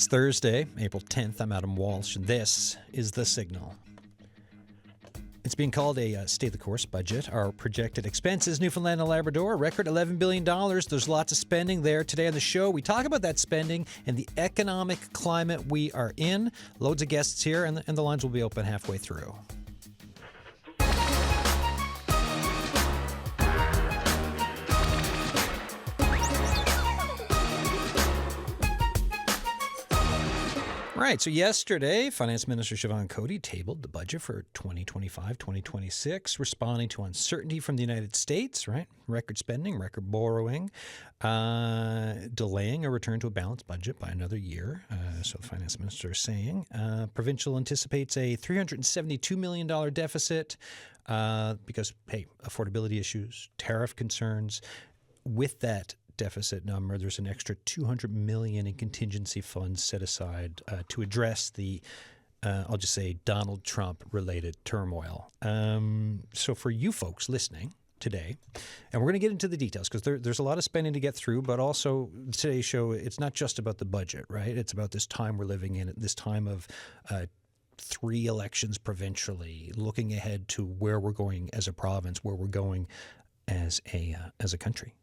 It's Thursday, April 10th. I'm Adam Walsh, and this is The Signal. It's being called a stay-the-course budget. Our projected expenses, Newfoundland and Labrador, a record $11 billion. There's lots of spending there. Today on the show, we talk about that spending and the economic climate we are in. Loads of guests here, and the lines will be open halfway through. Right, so yesterday, Finance Minister Siobhan Coady tabled the budget for 2025-2026, responding to uncertainty from the United States, right? Record spending, record borrowing, delaying a return to a balanced budget by another year, so the Finance Minister is saying. Provincial anticipates a $372 million deficit because, hey, affordability issues, tariff concerns. With that deficit number, there's an extra $200 million in contingency funds set aside to address the, I'll just say, Donald Trump-related turmoil. So for you folks listening today, and we're going to get into the details because there's a lot of spending to get through, but also today's show, it's not just about the budget, right? It's about this time we're living in, this time of 3 elections provincially, looking ahead to where we're going as a province, where we're going as a country.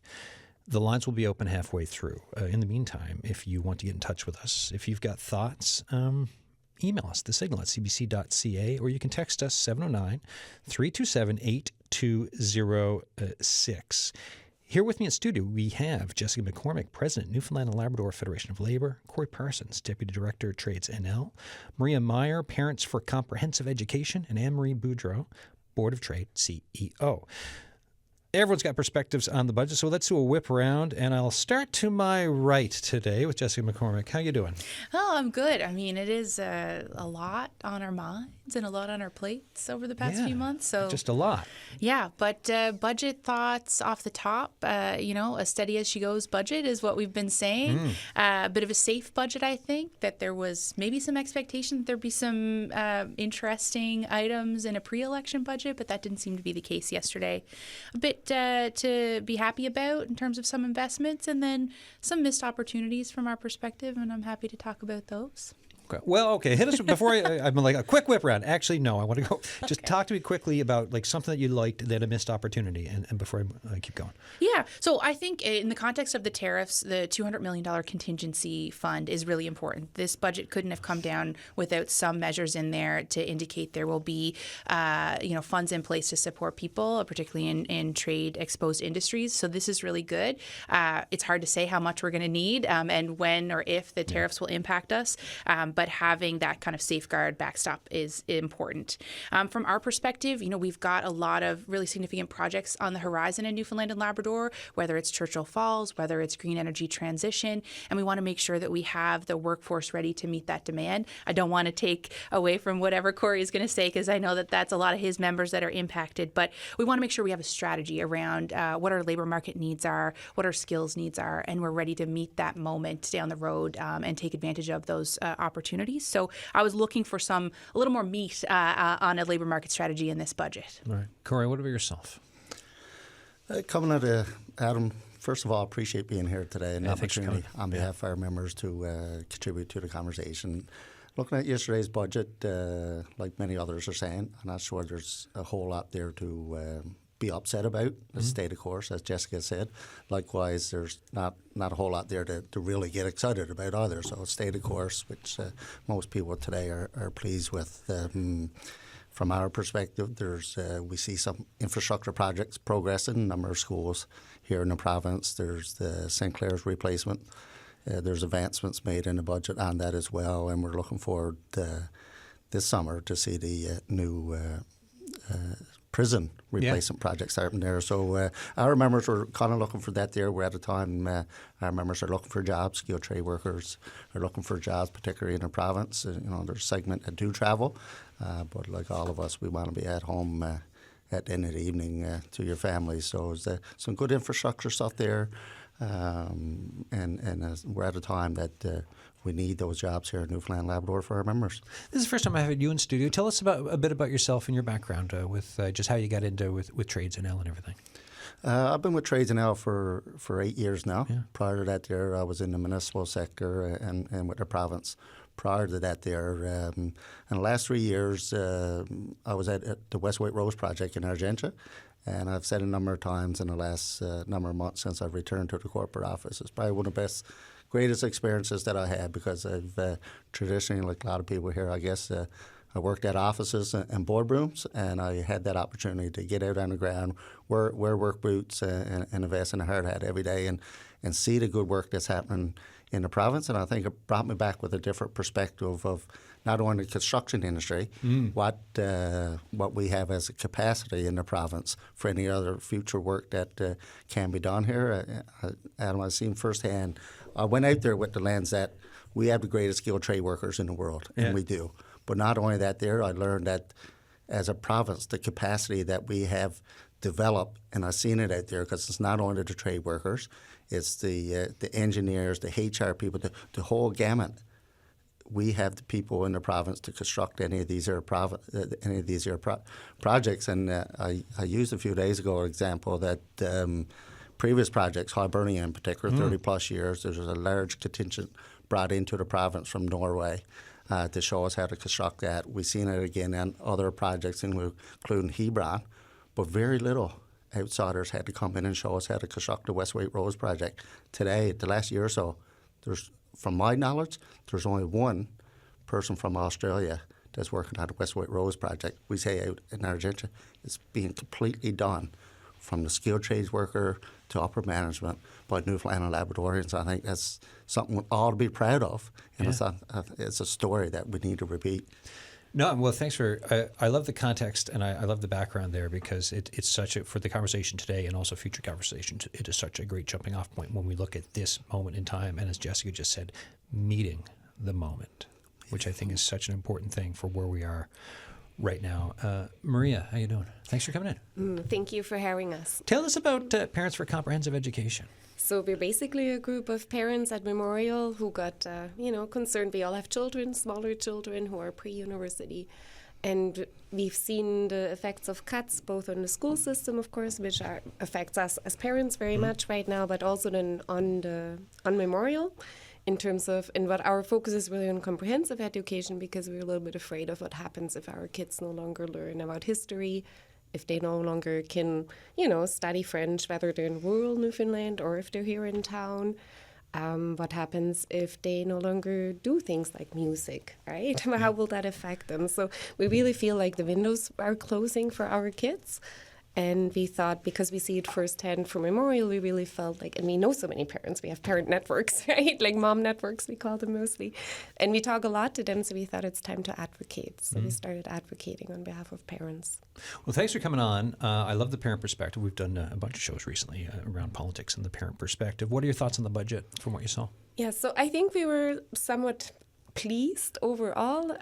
The lines will be open halfway through. In the meantime, if you want to get in touch with us, if you've got thoughts, email us, thesignal@cbc.ca, or you can text us 709-327-8206. Here with me in studio, we have Jessica McCormick, President, Newfoundland and Labrador Federation of Labor, Corey Parsons, Deputy Director, Trades NL, Maria Mayr, Parents for Comprehensive Education, and AnnMarie Boudreau, Board of Trade CEO. Everyone's got perspectives on the budget, so let's do a whip around, and I'll start to my right today with Jessica McCormick. How you doing? Oh, I'm good. I mean, it is a lot on our minds and a lot on our plates over the past few months. So just a lot. Yeah, but budget thoughts off the top, a steady as she goes budget is what we've been saying. A bit of a safe budget, I think, that there was maybe some expectation that there'd be some interesting items in a pre-election budget, but that didn't seem to be the case yesterday. A bit to be happy about in terms of some investments, and then some missed opportunities from our perspective, and I'm happy to talk about those. Okay. Well, okay. Hit us before I'm like a quick whip round. Actually, no. I want to go. Just talk to me quickly about like something that you liked that a missed opportunity, and before I keep going. Yeah. So I think in the context of the tariffs, the $200 million contingency fund is really important. This budget couldn't have come down without some measures in there to indicate there will be, funds in place to support people, particularly in trade-exposed industries. So this is really good. It's hard to say how much we're going to need and when or if the tariffs will impact us. But having that kind of safeguard backstop is important. From our perspective, we've got a lot of really significant projects on the horizon in Newfoundland and Labrador, whether it's Churchill Falls, whether it's green energy transition, and we want to make sure that we have the workforce ready to meet that demand. I don't want to take away from whatever Corey is going to say, because I know that that's a lot of his members that are impacted, but we want to make sure we have a strategy around what our labor market needs are, what our skills needs are, and we're ready to meet that moment down the road and take advantage of those opportunities. So I was looking for a little more meat on a labor market strategy in this budget. All right. Corey, what about yourself? Coming at Adam, first of all, appreciate being here today and the opportunity on behalf of our members to contribute to the conversation. Looking at yesterday's budget, like many others are saying, I'm not sure there's a whole lot there to be upset about. The state of course, as Jessica said. Likewise, there's not a whole lot there to really get excited about either. So state of course, which most people today are pleased with. From our perspective, we see some infrastructure projects progressing, a number of schools here in the province. There's the St. Clair's replacement. There's advancements made in the budget on that as well, and we're looking forward this summer to see the new prison replacement project starting there. So our members were kind of looking for that there. We're at a time our members are looking for jobs. Skilled trade workers are looking for jobs, particularly in the province. There's a segment that do travel, but like all of us, we want to be at home at the end of the evening to your families. So there's some good infrastructure stuff there. And we're at a time that we need those jobs here in Newfoundland and Labrador for our members. This is the first time I've had you in studio. Tell us a bit about yourself and your background with just how you got into with Trades NL and everything. I've been with Trades now for 8 years now. Yeah. Prior to that there, I was in the municipal sector and with the province. Prior to that there, in the last 3 years, I was at the West White Rose project in Argentia. And I've said a number of times in the last number of months since I've returned to the corporate office, it's probably one of the greatest experiences that I had, because I've traditionally, like a lot of people here, I guess, I worked at offices and boardrooms, and I had that opportunity to get out on the ground, wear work boots and invest in a hard hat every day and see the good work that's happening in the province. And I think it brought me back with a different perspective of not only the construction industry, what we have as a capacity in the province for any other future work that can be done here. Adam, I've seen firsthand. I went out there with the lens that we have the greatest skilled trade workers in the world, and we do. But not only that there, I learned that as a province, the capacity that we have developed, and I've seen it out there, because it's not only the trade workers, it's the engineers, the HR people, the whole gamut. We have the people in the province to construct any of these projects. And I used a few days ago an example that previous projects, Hibernia in particular, 30-plus years, there was a large contingent brought into the province from Norway to show us how to construct that. We've seen it again in other projects, including Hebron, but very little outsiders had to come in and show us how to construct the West White Rose project. Today, the last year or so, from my knowledge, there's only one person from Australia that's working on the West White Rose project. We say out in Argentia, it's being completely done from the skilled trades worker to upper management by Newfoundland and Labradorians. I think that's something we all to be proud of, and it's a story that we need to repeat. No, well, thanks I love the context, and I love the background there, because it's such for the conversation today and also future conversations, it is such a great jumping off point when we look at this moment in time, and as Jessica just said, meeting the moment, which I think is such an important thing for where we are right now. Maria, how you doing? Thanks for coming in. Thank you for having us. Tell us about Parents for Comprehensive Education. So we're basically a group of parents at Memorial who got, concerned. We all have children, smaller children who are pre-university. And we've seen the effects of cuts both on the school system, of course, which affects us as parents very much right now, but also then on Memorial in terms of, and what our focus is really on comprehensive education, because we're a little bit afraid of what happens if our kids no longer learn about history, if they no longer can, study French, whether they're in rural Newfoundland or if they're here in town. What happens if they no longer do things like music, right? How will that affect them? So we really feel like the windows are closing for our kids. And we thought, because we see it firsthand from Memorial, we really felt like, and we know so many parents, we have parent networks, right? Like mom networks, we call them mostly. And we talk a lot to them, so we thought it's time to advocate. So we started advocating on behalf of parents. Well, thanks for coming on. I love the parent perspective. We've done a bunch of shows recently around politics and the parent perspective. What are your thoughts on the budget from what you saw? Yeah, so I think we were somewhat pleased overall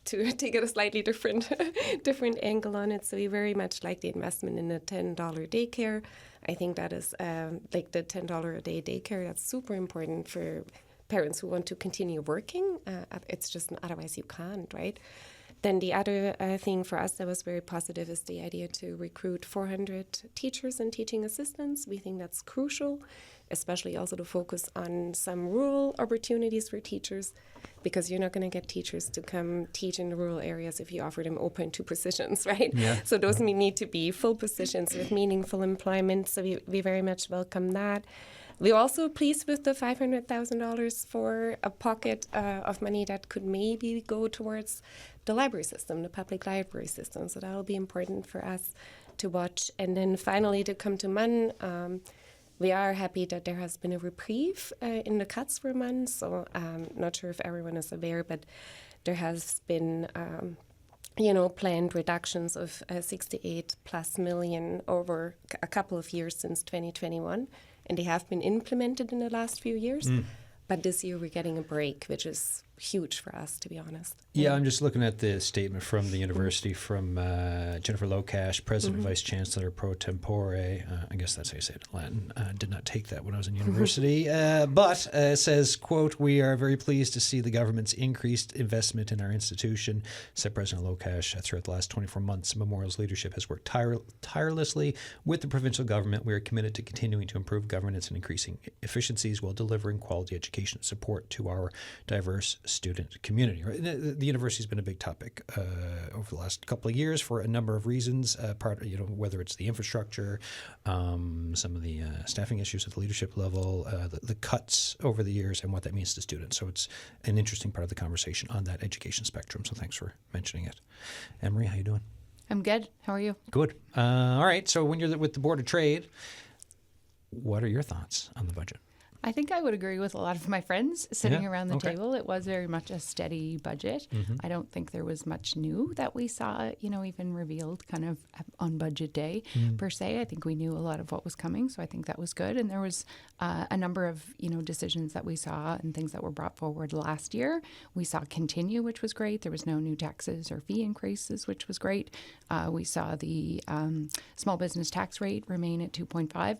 to take a slightly different angle on it. So we very much like the investment in the $10 daycare. I think that is like the $10 a day daycare. That's super important for parents who want to continue working. It's just otherwise you can't, right? Then the other thing for us that was very positive is the idea to recruit 400 teachers and teaching assistants. We think that's crucial, especially also to focus on some rural opportunities for teachers, because you're not going to get teachers to come teach in the rural areas if you offer them open to positions, right? Yeah. So those need to be full positions with meaningful employment. So we very much welcome that. We're also pleased with the $500,000 for a pocket of money that could maybe go towards the library system, the public library system. So that'll be important for us to watch. And then finally, to come to MUN, we are happy that there has been a reprieve in the cuts for MUN. So not sure if everyone is aware, but there has been planned reductions of 68+ million over a couple of years since 2021. And they have been implemented in the last few years. But this year we're getting a break, which is huge for us, to be honest. Yeah, I'm just looking at the statement from the university from Jennifer Locash, President and Vice Chancellor pro tempore. I guess that's how you say it in Latin. Did not take that when I was in university. But says, quote, "We are very pleased to see the government's increased investment in our institution," said President Locash. Throughout the last 24 months, Memorial's leadership has worked tirelessly with the provincial government. We are committed to continuing to improve governance and increasing efficiencies while delivering quality education support to our diverse student community. Right? The university has been a big topic over the last couple of years for a number of reasons. Whether it's the infrastructure, some of the staffing issues at the leadership level, the cuts over the years, and what that means to students. So it's an interesting part of the conversation on that education spectrum. So thanks for mentioning it. AnnMarie, how you doing? I'm good. How are you? Good. All right. So when you're with the Board of Trade, what are your thoughts on the budget? I think I would agree with a lot of my friends sitting around the okay. table. It was very much a steady budget. I don't think there was much new that we saw, even revealed kind of on budget day per se. I think we knew a lot of what was coming, so I think that was good. And there was a number of, decisions that we saw and things that were brought forward last year. We saw continue, which was great. There was no new taxes or fee increases, which was great. We saw the small business tax rate remain at 2.5.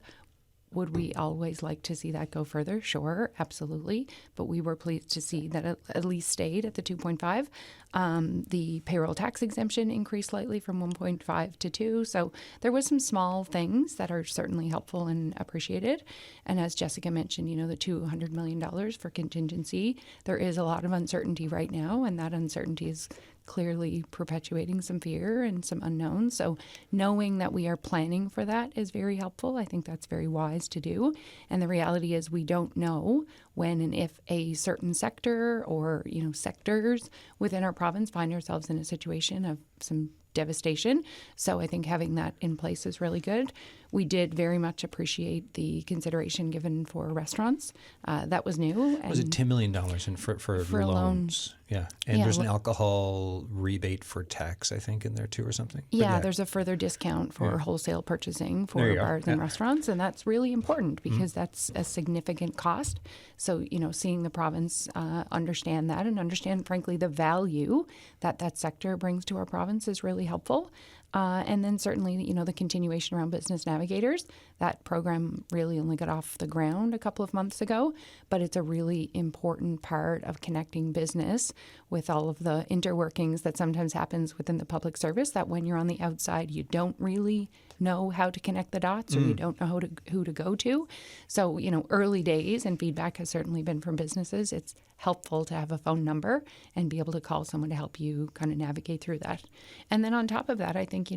Would we always like to see that go further? Sure, absolutely. But we were pleased to see that it at least stayed at the 2.5. The payroll tax exemption increased slightly from 1.5 to 2. So there was some small things that are certainly helpful and appreciated. And as Jessica mentioned, the $200 million for contingency, there is a lot of uncertainty right now, and that uncertainty is clearly perpetuating some fear and some unknowns. So knowing that we are planning for that is very helpful. I think that's very wise to do. And the reality is we don't know when and if a certain sector or, sectors within our province find ourselves in a situation of some devastation. So I think having that in place is really good. We did very much appreciate the consideration given for restaurants. That was new. Was it $10 million for loans? Yeah. And there's an alcohol rebate for tax, I think, in there too or something? Yeah, there's a further discount for wholesale purchasing for bars and restaurants. And that's really important because that's a significant cost. So, seeing the province understand that and understand, frankly, the value that sector brings to our province is really helpful. And then certainly, the continuation around business navigators. That program really only got off the ground a couple of months ago, but it's a really important part of connecting business with all of the interworkings that sometimes happens within the public service, that when you're on the outside, you don't really know how to connect the dots or you don't know who to go to. So, early days, and feedback has certainly been from businesses, it's helpful to have a phone number and be able to call someone to help you kind of navigate through that. And then on top of that, I think,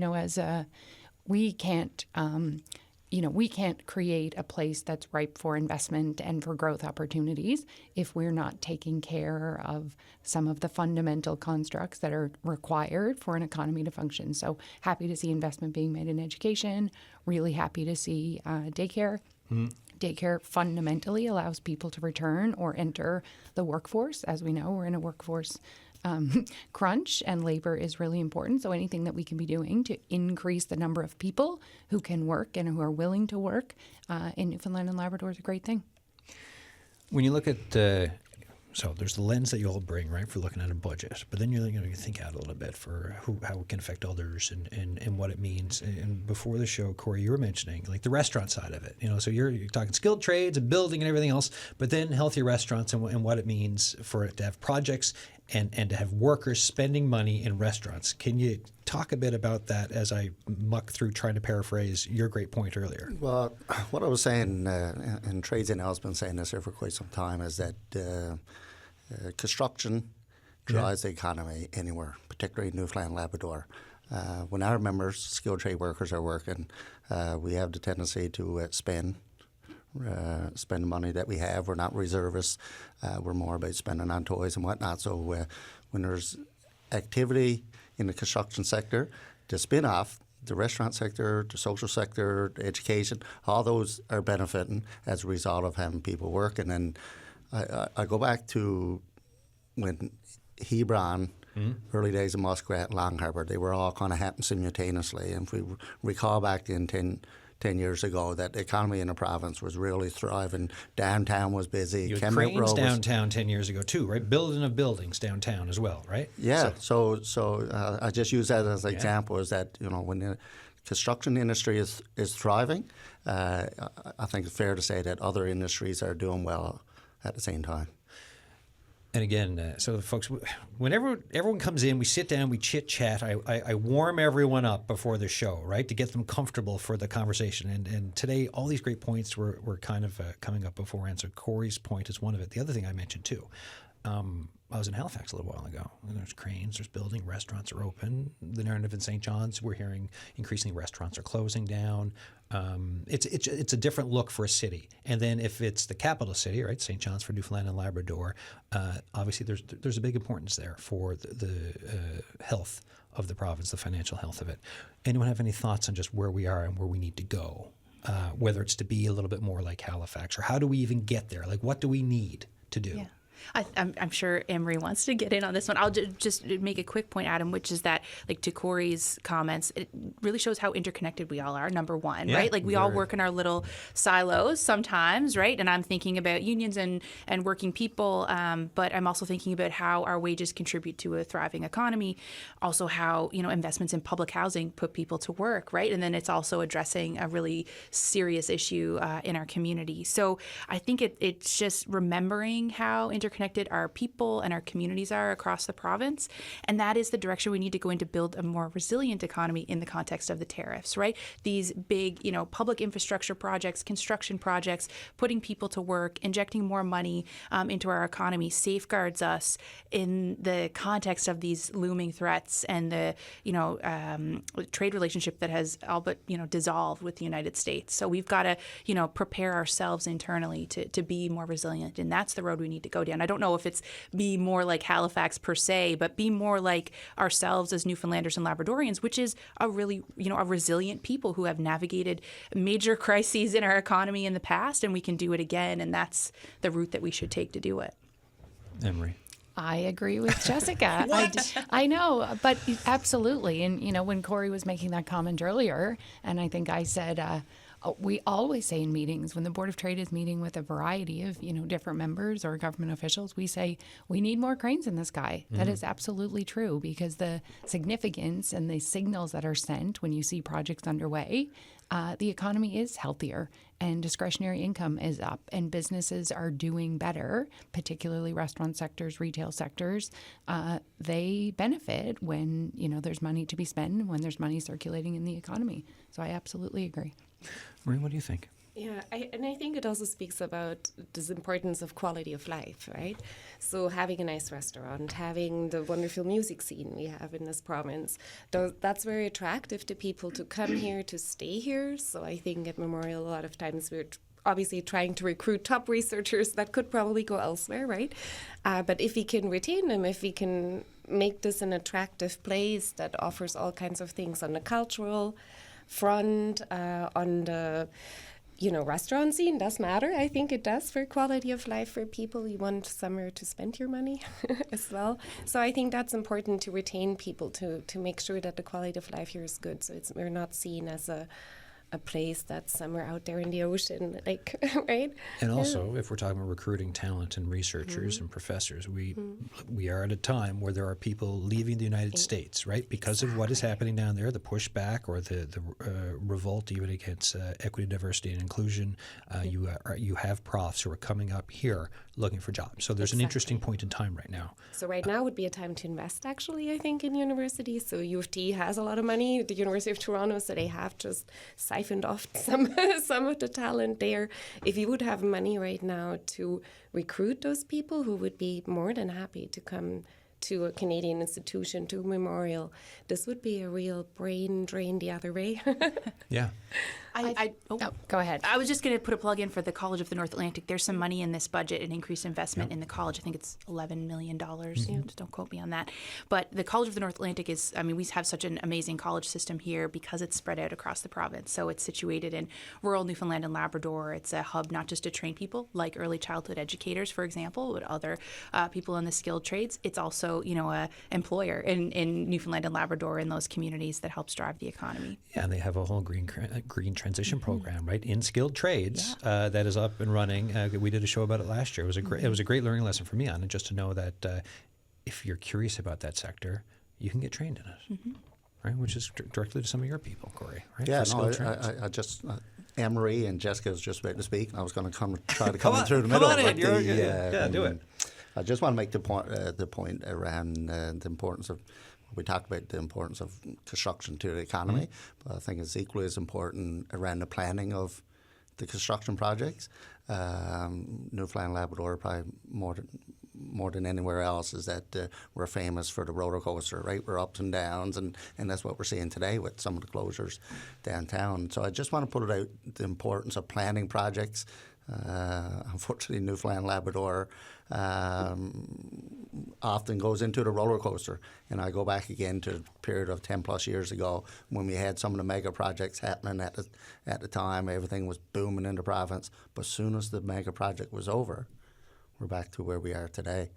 we can't create a place that's ripe for investment and for growth opportunities if we're not taking care of some of the fundamental constructs that are required for an economy to function. So happy to see investment being made in education, really happy to see daycare. Daycare fundamentally allows people to return or enter the workforce. As we know, we're in a workforce crunch, and labor is really important. So anything that we can be doing to increase the number of people who can work and who are willing to work in Newfoundland and Labrador is a great thing. When you look at so there's the lens that you all bring, right, for looking at a budget, but then you think out a little bit for how it can affect others and what it means. And before the show, Corey, you were mentioning like the restaurant side of it, so you're talking skilled trades and building and everything else, but then healthy restaurants and what it means for it to have projects and to have workers spending money in restaurants. Can you talk a bit about that as I muck through trying to paraphrase your great point earlier? Well, what I was saying, and Trades and has been saying this here for quite some time, is that construction drives the economy anywhere, particularly Newfoundland and Labrador. When our members, skilled trade workers, are working, we have the tendency to spend the money that we have. We're not reservists. We're more about spending on toys and whatnot. So when there's activity in the construction sector, the spin-off, the restaurant sector, the social sector, the education, all those are benefiting as a result of having people working. And I go back to when Hebron, early days of Muskrat, Long Harbour, they were all kind of happening simultaneously. And if we recall back in 10 years ago, that the economy in the province was really thriving. Downtown was busy. You had Kenmount cranes Road was- downtown 10 years ago too, right? Building of buildings downtown as well, right? Yeah, so I just use that as an example, is that, when the construction industry is thriving, I think it's fair to say that other industries are doing well at the same time. And again, so folks, whenever everyone comes in, we sit down, we chit-chat. I warm everyone up before the show, right, to get them comfortable for the conversation. And today, all these great points were kind of coming up beforehand. So Corey's point is one of it. The other thing I mentioned, too, I was in Halifax a little while ago. There's cranes, there's building, restaurants are open. The narrative in St. John's, we're hearing increasingly restaurants are closing down. It's a different look for a city. And then if it's the capital city, right, St. John's for Newfoundland and Labrador, obviously there's a big importance there for the health of the province, the financial health of it. Anyone have any thoughts on just where we are and where we need to go? Whether it's to be a little bit more like Halifax, or how do we even get there? Like, what do we need to do? Yeah. I'm sure AnnMarie wants to get in on this one. I'll just make a quick point, Adam, which is that, like, to Corey's comments, it really shows how interconnected we all are, number one, right? Like, we all work in our little silos sometimes, right? And I'm thinking about unions and working people, but I'm also thinking about how our wages contribute to a thriving economy, also how, investments in public housing put people to work, right? And then it's also addressing a really serious issue in our community. So I think it's just remembering how interconnected our people and our communities are across the province. And that is the direction we need to go in to build a more resilient economy in the context of the tariffs, right? These big, public infrastructure projects, construction projects, putting people to work, injecting more money into our economy safeguards us in the context of these looming threats and the, trade relationship that has all but, dissolved with the United States. So we've got to, prepare ourselves internally to be more resilient. And that's the road we need to go down. I don't know if it's be more like Halifax per se, but be more like ourselves as Newfoundlanders and Labradorians, which is a really, a resilient people who have navigated major crises in our economy in the past, and we can do it again. And that's the route that we should take to do it. AnnMarie. I agree with Jessica. I know, but absolutely. And, when Corey was making that comment earlier, and I think I said, we always say in meetings, when the Board of Trade is meeting with a variety of, different members or government officials, we say we need more cranes in the sky. Mm-hmm. That is absolutely true, because the significance and the signals that are sent when you see projects underway, the economy is healthier and discretionary income is up and businesses are doing better, particularly restaurant sectors, retail sectors. They benefit when, there's money to be spent, when there's money circulating in the economy. So I absolutely agree. Marie, what do you think? Yeah, I think it also speaks about the importance of quality of life, right? So having a nice restaurant, having the wonderful music scene we have in this province, that's very attractive to people to come here, to stay here. So I think at Memorial, a lot of times we're obviously trying to recruit top researchers that could probably go elsewhere, right? But if we can retain them, if we can make this an attractive place that offers all kinds of things on the cultural front, on the restaurant scene, does matter. I think it does for quality of life for people. You want somewhere to spend your money as well. So I think that's important to retain people, to make sure that the quality of life here is good. So we're not seen as a place that's somewhere out there in the ocean, like, right? And also, if we're talking about recruiting talent and researchers and professors, we are at a time where there are people leaving the United States, right? Because of what is happening down there, the pushback or the revolt even against equity, diversity, and inclusion. You have profs who are coming up here looking for jobs. So there's an interesting point in time right now. So right now would be a time to invest, actually, I think, in universities. So U of T has a lot of money, the University of Toronto, so they have just siphoned off some of the talent there. If you would have money right now to recruit those people who would be more than happy to come to a Canadian institution, to a Memorial, this would be a real brain drain the other way. Yeah. Go ahead. I was just going to put a plug in for the College of the North Atlantic. There's some money in this budget, an increased investment in the college. I think it's $11 million. Just don't quote me on that. But the College of the North Atlantic is, we have such an amazing college system here because it's spread out across the province. So it's situated in rural Newfoundland and Labrador. It's a hub not just to train people like early childhood educators, for example, but other people in the skilled trades. It's also also, a employer in Newfoundland and Labrador in those communities that helps drive the economy. Yeah, and they have a whole green transition program, right, in skilled trades that is up and running. We did a show about it last year. It was a great learning lesson for me on it, just to know that if you're curious about that sector, you can get trained in it, right? Which is directly to some of your people, Corey, right? Yeah, I just AnnMarie and Jessica was just about to speak, and I was going to try to come in through the middle. Come on in, do it. I just want to make the point around the importance of. We talked about the importance of construction to the economy, but I think it's equally as important around the planning of the construction projects. Newfoundland and Labrador, probably more than anywhere else, is that we're famous for the roller coaster, right? We're ups and downs, and that's what we're seeing today with some of the closures downtown. So I just want to put it out, the importance of planning projects. Unfortunately, Newfoundland and Labrador often goes into the roller coaster. And I go back again to a period of 10 plus years ago when we had some of the mega projects happening at the time. Everything was booming in the province. But as soon as the mega project was over, we're back to where we are today.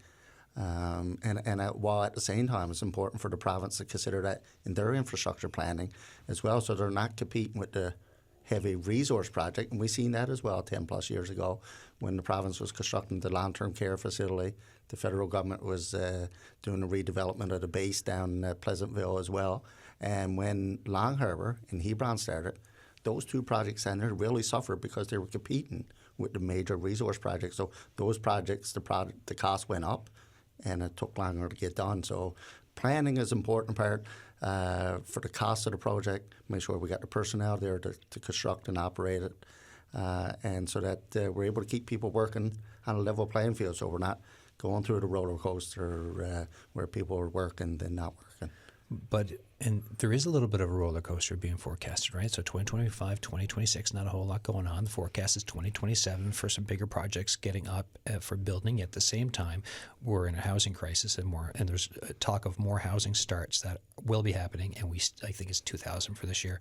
While at the same time it's important for the province to consider that in their infrastructure planning as well, so they're not competing with the heavy resource project. And we've seen that as well 10 plus years ago when the province was constructing the long-term care facility. The federal government was doing a redevelopment of the base down in Pleasantville as well. And when Long Harbour and Hebron started, those two projects down there really suffered because they were competing with the major resource projects. So those projects, the cost went up and it took longer to get done. So planning is an important part for the cost of the project, make sure we got the personnel there to construct and operate it, and so that we're able to keep people working on a level playing field, so we're not going through the roller coaster where people are working then not working. And there is a little bit of a roller coaster being forecasted, right? So 2025, 2026, not a whole lot going on. The forecast is 2027 for some bigger projects getting up for building. At the same time, we're in a housing crisis and there's talk of more housing starts that will be happening. And I think it's 2,000 for this year.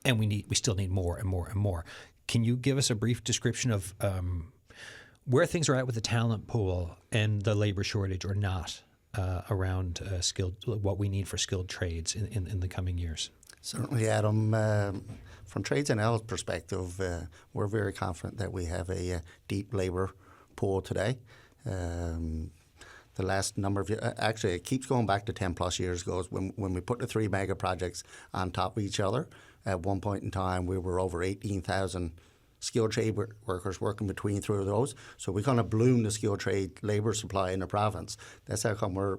And we still need more and more and more. Can you give us a brief description of where things are at with the talent pool and the labor shortage or not? Around what we need for skilled trades in the coming years? Certainly, Adam. From Trades NL's perspective, we're very confident that we have a deep labour pool today. The last number of years, actually, it keeps going back to 10 plus years ago. When we put the three mega projects on top of each other, at one point in time, we were over 18,000 skilled trade workers working between three of those. So we kind of bloomed the skilled trade labour supply in the province. That's how come we're,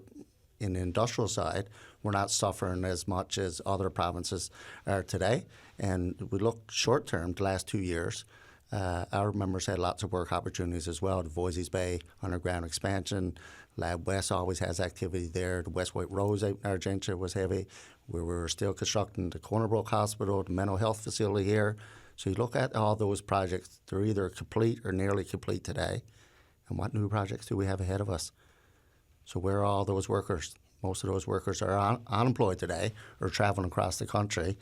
in the industrial side, we're not suffering as much as other provinces are today. And we look short term, the last 2 years, our members had lots of work opportunities as well. The Voisey's Bay underground expansion, Lab West always has activity there. The West White Rose out in Argentia was heavy. We were still constructing the Cornerbrook Hospital, the mental health facility here. So you look at all those projects, they're either complete or nearly complete today. And what new projects do we have ahead of us? So where are all those workers? Most of those workers are unemployed today or traveling across the country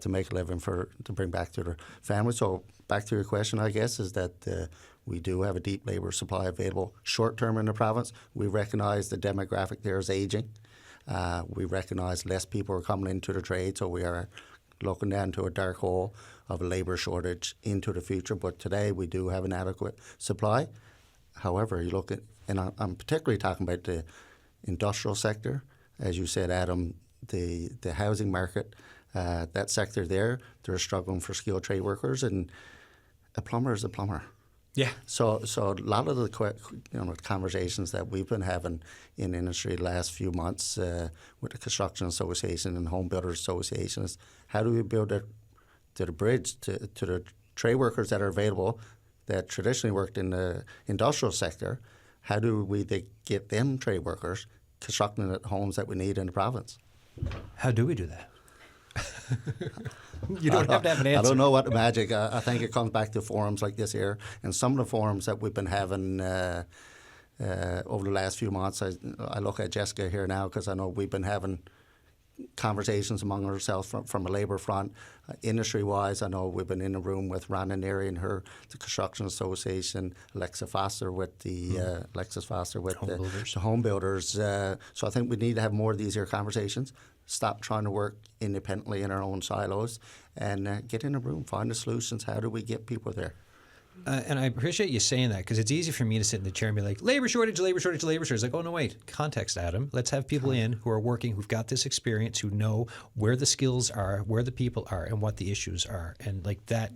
to make a living to bring back to their family. So back to your question, I guess, is that we do have a deep labour supply available short term in the province. We recognise the demographic there is ageing. We recognise less people are coming into the trade, so we are looking down to a dark hole of a labour shortage into the future. But today we do have an adequate supply. However, you look at, and I'm particularly talking about the industrial sector, as you said, Adam, the housing market, that sector there, they're struggling for skilled trade workers, and a plumber is a plumber. Yeah. So a lot of the conversations that we've been having in industry the last few months with the Construction Association and Home Builders Association is how do we build the bridge to the trade workers that are available that traditionally worked in the industrial sector? How do we get them trade workers constructing the homes that we need in the province? How do we do that? You don't have to have an answer. I don't know what the magic. I think it comes back to forums like this here, and some of the forums that we've been having over the last few months. I look at Jessica here now because I know we've been having conversations among ourselves from a labour front. Industry-wise, I know we've been in a room with AnnMarie and the Construction Association, Alexis Foster with the home builders. So I think we need to have more of these here conversations. Stop trying to work independently in our own silos and get in a room, find the solutions. How do we get people there? And I appreciate you saying that, because it's easy for me to sit in the chair and be like, labor shortage, labor shortage, labor shortage. Like, oh, no, wait, context, Adam. Let's have people in who are working, who've got this experience, who know where the skills are, where the people are, and what the issues are. And like that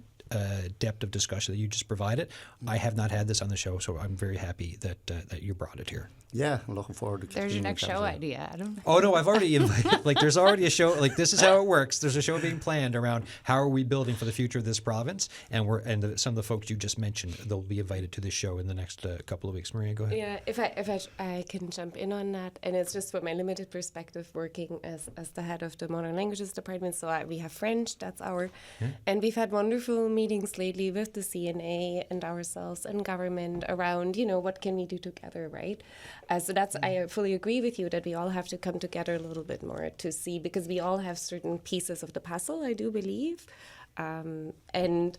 depth of discussion that you just provided, I have not had this on the show, so I'm very happy that you brought it here. Yeah, I'm looking forward to There's your next show idea, Adam. Oh, no, I've already invited. Like, there's already a show. Like, this is how it works. There's a show being planned around how are we building for the future of this province. And some of the folks you just mentioned, they'll be invited to this show in the next couple of weeks. Maria, go ahead. Yeah, if I can jump in on that, and it's just from my limited perspective working as the head of the Modern Languages Department. So we have French, that's and we've had wonderful meetings lately with the CNA and ourselves and government around, what can we do together, right? So I fully agree with you that we all have to come together a little bit more to see, because we all have certain pieces of the puzzle, I do believe. And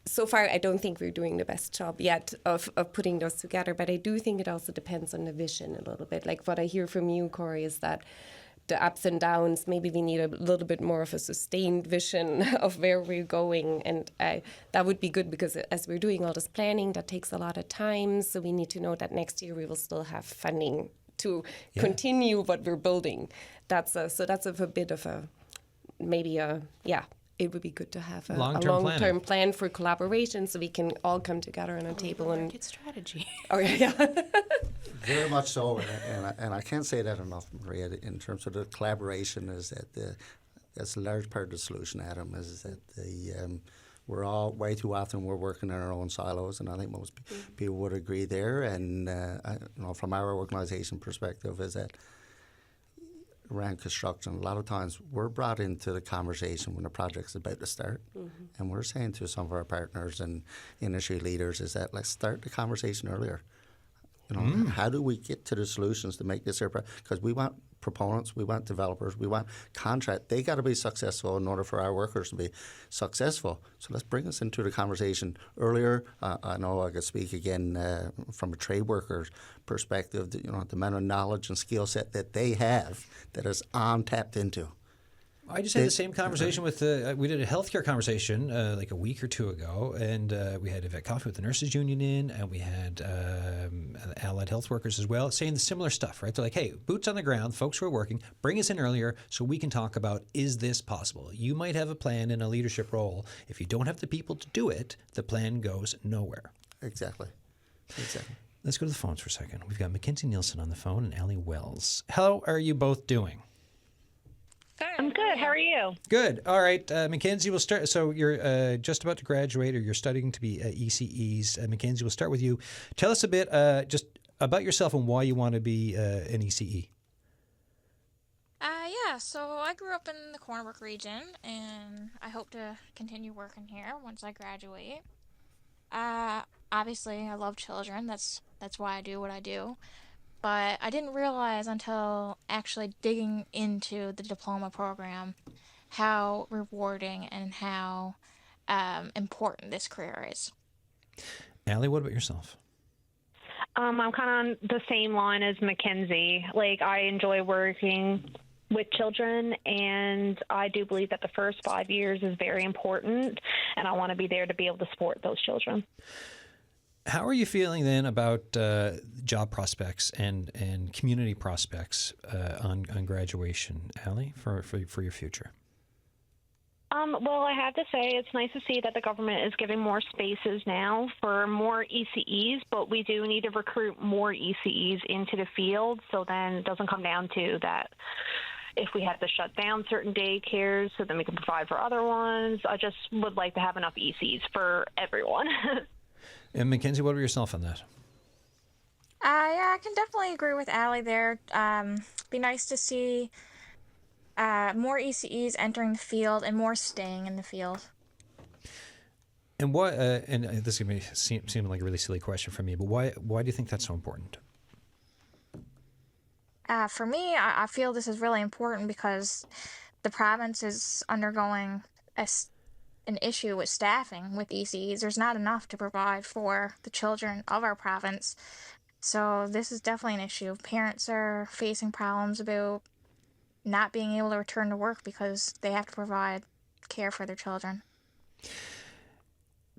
so far, I don't think we're doing the best job yet of putting those together, but I do think it also depends on the vision a little bit. Like what I hear from you, Corey, is that the ups and downs, maybe we need a little bit more of a sustained vision of where we're going. And that would be good, because as we're doing all this planning, that takes a lot of time. So we need to know that next year we will still have funding to continue what we're building. That's a bit of it would be good to have a long-term plan for collaboration, so we can all come together on a table and market strategy. Oh yeah. Very much so, and I can't say that enough, Maria. In terms of the collaboration, is that that's a large part of the solution, Adam. Is that we're all way too often we're working in our own silos, and I think most people would agree there. And from our organisation perspective, is that around construction, a lot of times we're brought into the conversation when the project's about to start, and we're saying to some of our partners and industry leaders is that let's start the conversation earlier. How do we get to the solutions to make this? Because we want proponents, we want developers, we want contract. They got to be successful in order for our workers to be successful. So let's bring us into the conversation earlier. I know I could speak again from a trade worker's perspective. The amount of knowledge and skill set that they have that is untapped into. I just had the same conversation with we did a healthcare conversation like a week or two ago, and we had coffee with the nurses union in, and we had allied health workers as well, saying the similar stuff, right? They're like, hey, boots on the ground, folks who are working, bring us in earlier so we can talk about, is this possible? You might have a plan in a leadership role. If you don't have the people to do it, the plan goes nowhere. Exactly. Let's go to the phones for a second. We've got Mackenzie Nielsen on the phone and Allie Wells. How are you both doing? I'm good. How are you? Good. All right. Mackenzie, we'll start. So you're just about to graduate, or you're studying to be ECEs. Mackenzie, we'll start with you. Tell us a bit just about yourself and why you want to be an ECE. So I grew up in the Cornerbrook region, and I hope to continue working here once I graduate. Obviously, I love children. That's why I do what I do. But I didn't realize until actually digging into the diploma program how rewarding and how important this career is. Allie, what about yourself? I'm kind of on the same line as Mackenzie. Like, I enjoy working with children, and I do believe that the first 5 years is very important, and I want to be there to be able to support those children. How are you feeling then about job prospects and community prospects on graduation, Allie, for your future? Well, I have to say it's nice to see that the government is giving more spaces now for more ECEs, but we do need to recruit more ECEs into the field, so then it doesn't come down to that if we have to shut down certain daycares so then we can provide for other ones. I just would like to have enough ECEs for everyone. And Mackenzie, what about yourself on that? Yeah, I can definitely agree with Allie there. Be nice to see more ECEs entering the field and more staying in the field. And what? And this is going to seem like a really silly question for me, but why do you think that's so important? For me, I feel this is really important because the province is undergoing an issue with staffing with ECEs. There's not enough to provide for the children of our province. So this is definitely an issue. Parents are facing problems about not being able to return to work because they have to provide care for their children.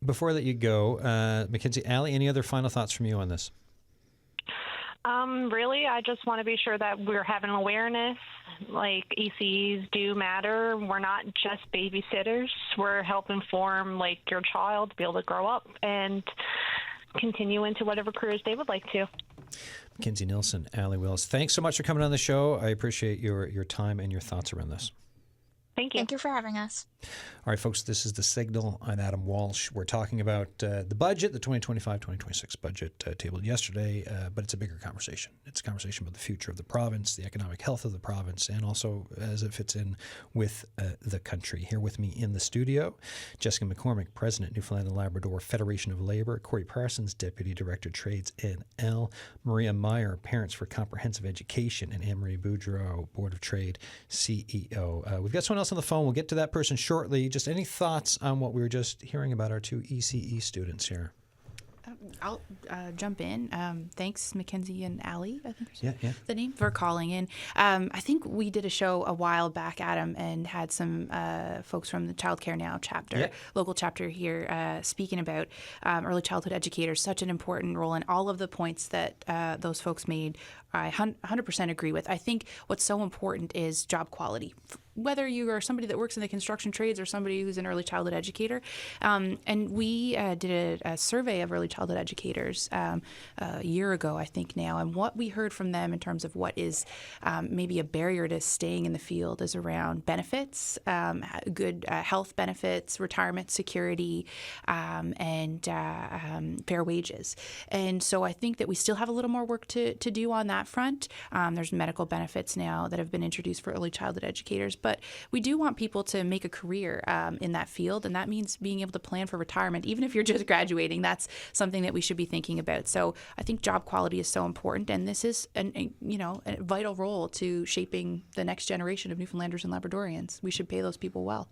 Before I let you go, Mackenzie, Allie, any other final thoughts from you on this? Really, I just want to be sure that we're having awareness. Like, ECEs do matter. We're not just babysitters. We're helping form, like, your child to be able to grow up and continue into whatever careers they would like to. Mackenzie Nilsson, Allie Wills, thanks so much for coming on the show. I appreciate your time and your thoughts around this. Thank you. Thank you for having us. All right, folks, this is The Signal. I'm Adam Walsh. We're talking about the budget, the 2025-2026 budget tabled yesterday, but it's a bigger conversation. It's a conversation about the future of the province, the economic health of the province, and also as it fits in with the country. Here with me in the studio, Jessica McCormick, President, Newfoundland and Labrador Federation of Labor, Corey Parsons, Deputy Director, Trades NL, Maria Mayr, Parents for Comprehensive Education, and AnnMarie Boudreau, Board of Trade CEO. We've got someone else on the phone. We'll get to that person shortly. Just any thoughts on what we were just hearing about our two ECE students here? I'll jump in. Thanks, Mackenzie and Allie, I think Yeah. the name, for calling in. I think we did a show a while back, Adam, and had some folks from the Childcare Now chapter, local chapter here, speaking about early childhood educators, such an important role, and all of the points that those folks made, I 100% agree with. I think what's so important is job quality. Whether you are somebody that works in the construction trades or somebody who's an early childhood educator. And we did a survey of early childhood educators a year ago, I think now, and what we heard from them in terms of what is maybe a barrier to staying in the field is around benefits, good health benefits, retirement security, and fair wages. And so I think that we still have a little more work to do on that front. There's medical benefits now that have been introduced for early childhood educators, but we do want people to make a career in that field, and that means being able to plan for retirement. Even if you're just graduating, that's something that we should be thinking about. So I think job quality is so important, and this is a vital role to shaping the next generation of Newfoundlanders and Labradorians. We should pay those people well.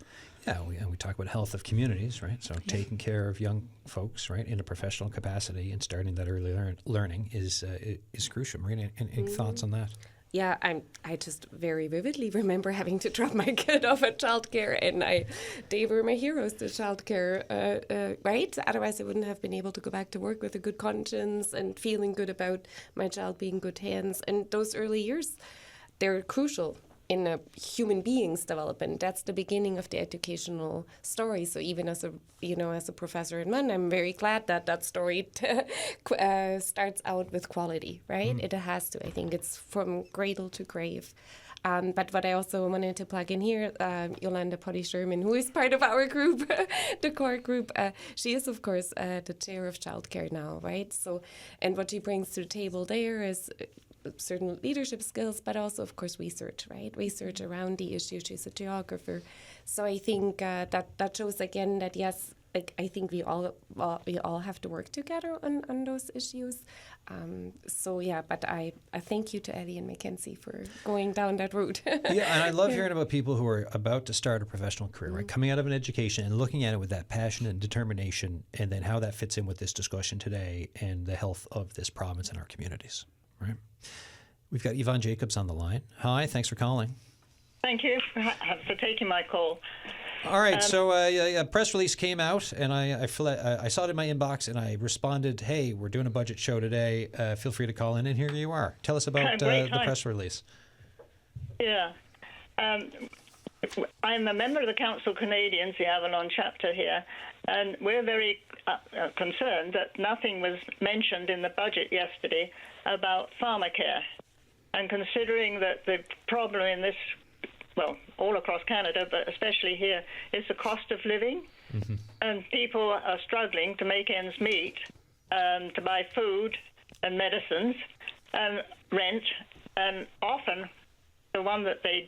Yeah, we talk about health of communities, right? So taking care of young folks, right, in a professional capacity and starting that early learning is crucial. Marina, any thoughts on that? Yeah, I just very vividly remember having to drop my kid off at childcare, and they were my heroes, the childcare, right? Otherwise, I wouldn't have been able to go back to work with a good conscience and feeling good about my child being in good hands. And those early years, they're crucial in a human being's development. That's the beginning of the educational story. So even as a professor in MUN, I'm very glad that story starts out with quality, right? It has to. I think it's from cradle to grave. But what I also wanted to plug in here, Yolanda Potty-Sherman, who is part of our group, the core group, she is, of course, the chair of Childcare Now, right? So, and what she brings to the table there is certain leadership skills, but also, of course, research, right? Research around the issue. She's a geographer. So I think that shows, again, that, yes, I think we all have to work together on those issues. But I thank you to Eddie and Mackenzie for going down that route. Yeah, and I love hearing about people who are about to start a professional career, right? Coming out of an education and looking at it with that passion and determination, and then how that fits in with this discussion today and the health of this province and our communities, right? We've got Yvonne Jacobs on the line. Hi, thanks for calling. Thank you for taking my call. All right, so a press release came out, and I saw it in my inbox, and I responded, hey, we're doing a budget show today. Feel free to call in, and here you are. Tell us about the press release. Yeah. I'm a member of the Council of Canadians, the Avalon chapter here, and we're very concerned that nothing was mentioned in the budget yesterday about pharmacare. And considering that the problem in this, well, all across Canada, but especially here, is the cost of living. Mm-hmm. And people are struggling to make ends meet, to buy food and medicines and rent. And often the one that they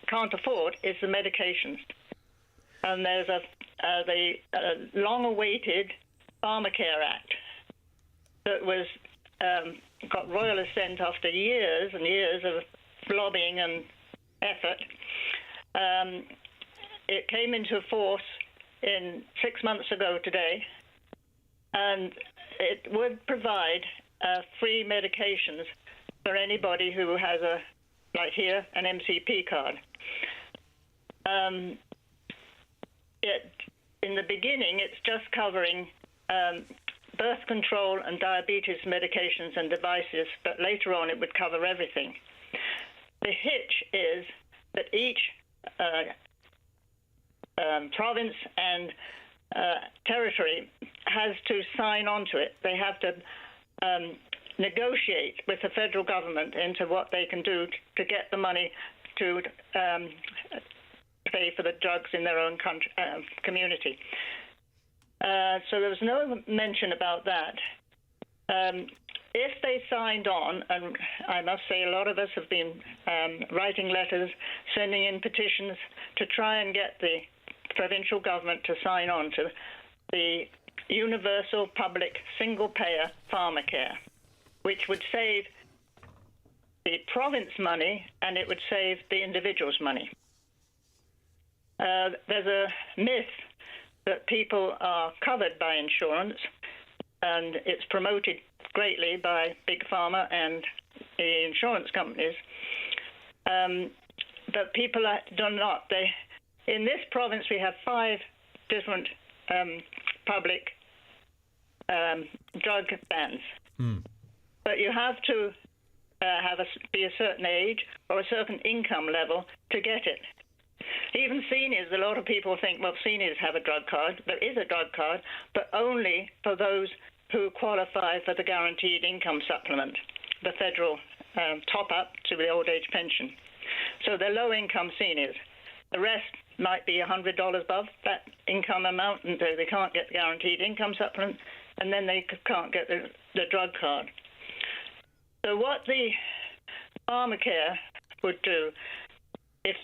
can't afford is the medications. And there's the long-awaited Pharmacare Act that was got royal assent after years and years of lobbying and effort. It came into force 6 months ago today, and it would provide free medications for anybody who has like here, an MCP card. In the beginning, it's just covering birth control and diabetes medications and devices, but later on it would cover everything. The hitch is that each province and territory has to sign on to it. They have to negotiate with the federal government into what they can do to get the money to pay for the drugs in their own country, community. So there was no mention about that. If they signed on, and I must say a lot of us have been writing letters, sending in petitions to try and get the provincial government to sign on to the universal public single-payer pharmacare, which would save the province money and it would save the individual's money. There's a myth that people are covered by insurance, and it's promoted greatly by Big Pharma and the insurance companies. But people do not. In this province, we have 5 different public drug bans. But you have to be a certain age or a certain income level to get it. Even seniors, a lot of people think, well, seniors have a drug card. There is a drug card, but only for those who qualify for the guaranteed income supplement, the federal top-up to the old age pension. So they're low-income seniors. The rest might be $100 above that income amount, and they can't get the guaranteed income supplement, and then they can't get the drug card. So what the pharmacare would do, if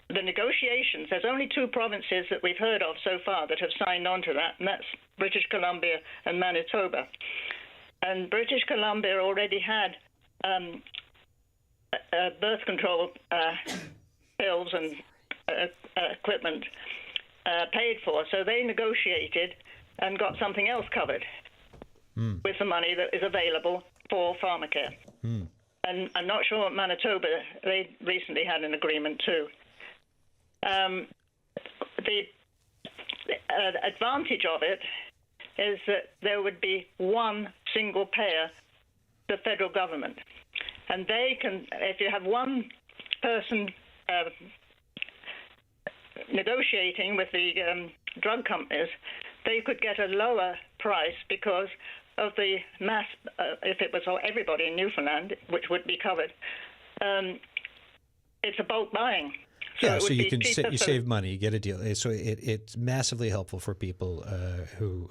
the negotiations, there's only 2 provinces that we've heard of so far that have signed on to that, and that's British Columbia and Manitoba. And British Columbia already had birth control pills and equipment paid for, so they negotiated and got something else covered with the money that is available for pharmacare. And I'm not sure what Manitoba, they recently had an agreement too. The advantage of it is that there would be one single payer, the federal government. And they can, if you have one person negotiating with the drug companies, they could get a lower price because of the mass, if it was everybody in Newfoundland, which would be covered, it's a bulk buying. So you can save money, you get a deal. So it's massively helpful for people who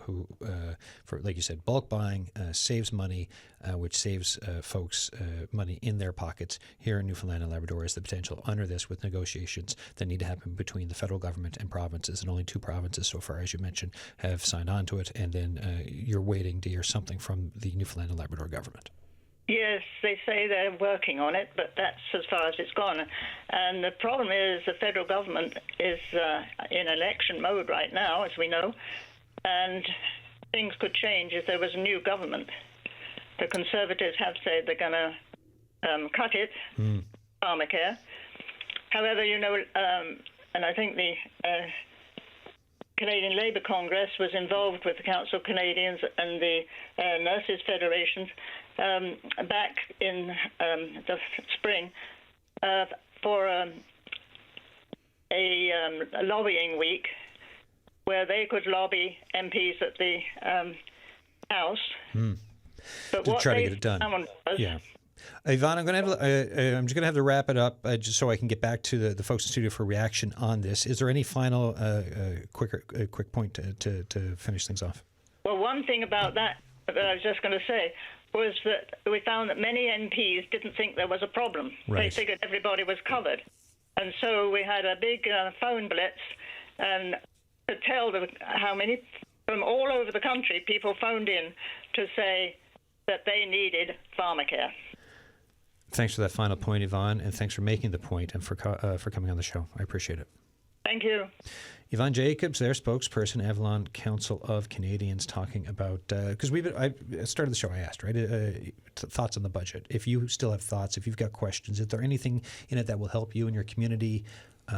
for like you said, bulk buying saves money, which saves folks money in their pockets. Here in Newfoundland and Labrador is the potential under this with negotiations that need to happen between the federal government and provinces, and only 2 provinces so far, as you mentioned, have signed on to it, and then you're waiting to hear something from the Newfoundland and Labrador government. Yes, they say they're working on it, but that's as far as it's gone. And the problem is the federal government is in election mode right now, as we know, and things could change if there was a new government. The Conservatives have said they're going to cut it, pharmacare. However, and I think the Canadian Labour Congress was involved with the Council of Canadians and the Nurses Federations back in the spring for a lobbying week where they could lobby MPs at the House. But to try to get it done. Yeah. Yvonne, I'm just going to have to wrap it up just so I can get back to the folks in the studio for reaction on this. Is there any final quick point to finish things off? Well, one thing about that I was just going to say was that we found that many MPs didn't think there was a problem. Right. They figured everybody was covered. And so we had a big phone blitz and to tell how many from all over the country people phoned in to say, that they needed pharmacare. Thanks for that final point, Yvonne, and thanks for making the point and for coming on the show. I appreciate it. Thank you. Yvonne Jacobs, their spokesperson, Avalon Council of Canadians, talking about, because I started the show, I asked, right, thoughts on the budget. If you still have thoughts, if you've got questions, is there anything in it that will help you and your community?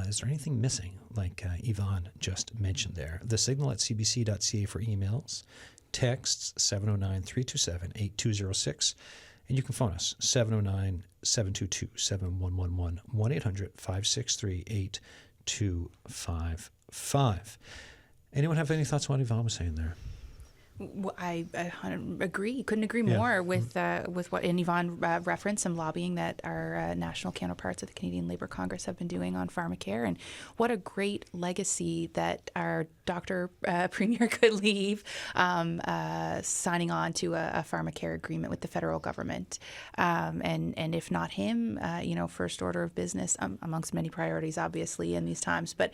Is there anything missing, like Yvonne just mentioned there? The signal at cbc.ca for emails, texts 709-327-8206, and you can phone us 709-722-7111, 1-800-563-8255. Anyone have any thoughts on what Yvonne was saying there? I agree. Couldn't agree more with what Yvonne referenced, some lobbying that our national counterparts at the Canadian Labour Congress have been doing on pharmacare, and what a great legacy that our Dr. Premier could leave, signing on to a pharmacare agreement with the federal government, and if not him, first order of business amongst many priorities, obviously in these times, but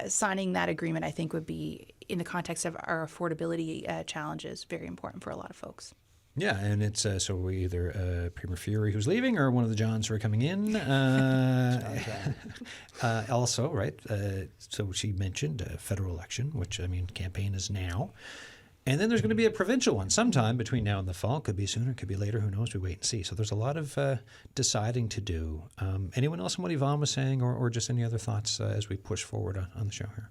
signing that agreement, I think, would be, in the context of our affordability challenges, very important for a lot of folks. Yeah, and it's so we either Premier Fury, who's leaving, or one of the Johns who are coming in. Also, right, so she mentioned a federal election, which, campaign is now. And then there's going to be a provincial one sometime between now and the fall. Could be sooner, could be later, who knows? We wait and see. So there's a lot of deciding to do. Anyone else on what Yvonne was saying, or just any other thoughts as we push forward on the show here?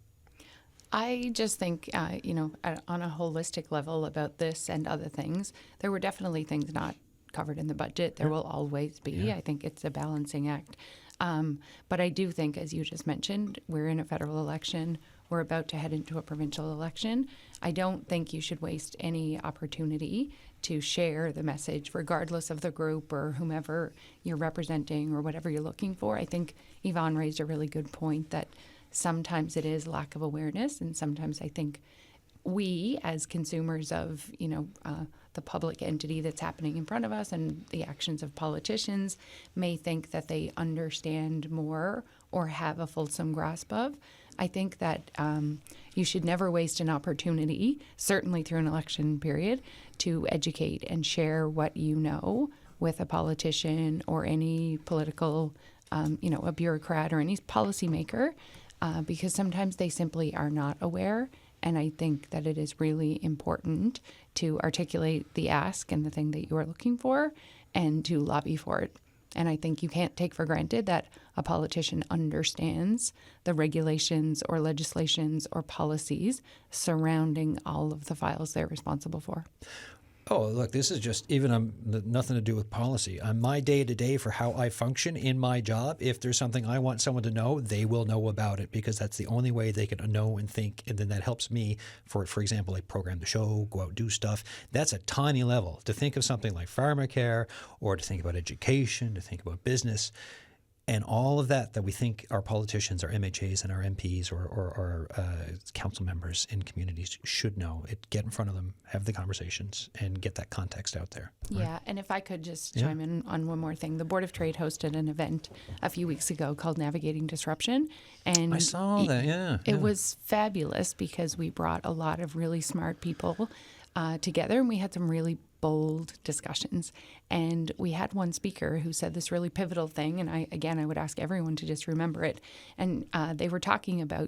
I just think, on a holistic level about this and other things, there were definitely things not covered in the budget. There will always be. Yeah. I think it's a balancing act. But I do think, as you just mentioned, we're in a federal election. We're about to head into a provincial election. I don't think you should waste any opportunity to share the message, regardless of the group or whomever you're representing or whatever you're looking for. I think Yvonne raised a really good point that sometimes it is lack of awareness, and sometimes I think we, as consumers of, the public entity that's happening in front of us and the actions of politicians, may think that they understand more or have a fulsome grasp of. I think that you should never waste an opportunity, certainly through an election period, to educate and share what you know with a politician or any political, a bureaucrat or any policymaker. Because sometimes they simply are not aware. And I think that it is really important to articulate the ask and the thing that you are looking for and to lobby for it. And I think you can't take for granted that a politician understands the regulations or legislations or policies surrounding all of the files they're responsible for. Oh, look, this is just nothing to do with policy. On my day-to-day for how I function in my job, if there's something I want someone to know, they will know about it, because that's the only way they can know and think. And then that helps me, for example, like program the show, go out, do stuff. That's a tiny level. To think of something like pharmacare, or to think about education, to think about business, and all of that we think our politicians, our MHAs and our MPs or council members in communities should know. Get in front of them, have the conversations, and get that context out there. Right? Yeah, and if I could just chime in on one more thing. The Board of Trade hosted an event a few weeks ago called Navigating Disruption. And I saw that, yeah. It was fabulous because we brought a lot of really smart people together, and we had some really bold discussions. And we had one speaker who said this really pivotal thing, and I would ask everyone to just remember it. And they were talking about,